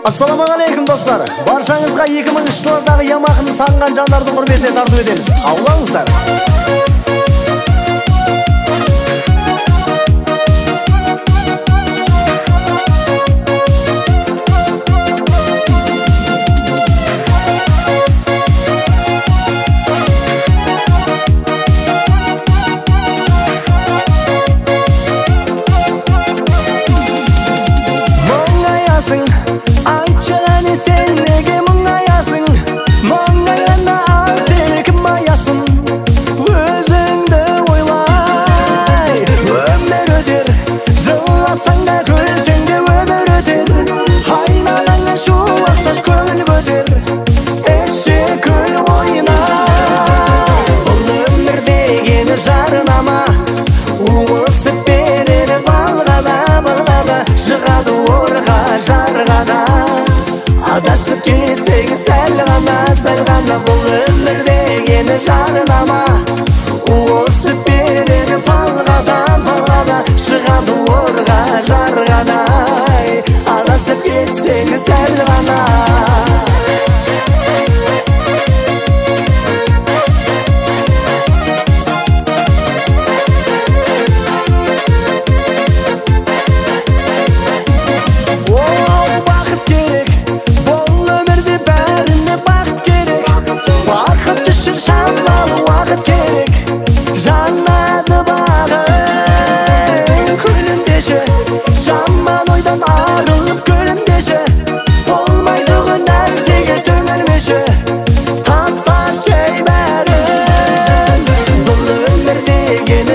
Ассалаумағалейкум достар. Баршаңызға 2000 жылдардағы Ямаханы сағынған жандардың құрметіне тарту етеміз. Қабыл алыңыздар. Адасып кетсең сәл ғана бұл өмірдегі жарнама осып берер балғадан шығады орға жарғадай адасып кетсең сәл ғана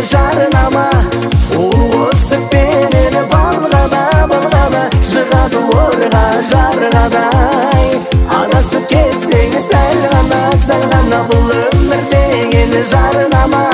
жарнама осып берер балғада шығады орға жарғадай адасып кетсең сәл ғана бұл өмір деген жарнама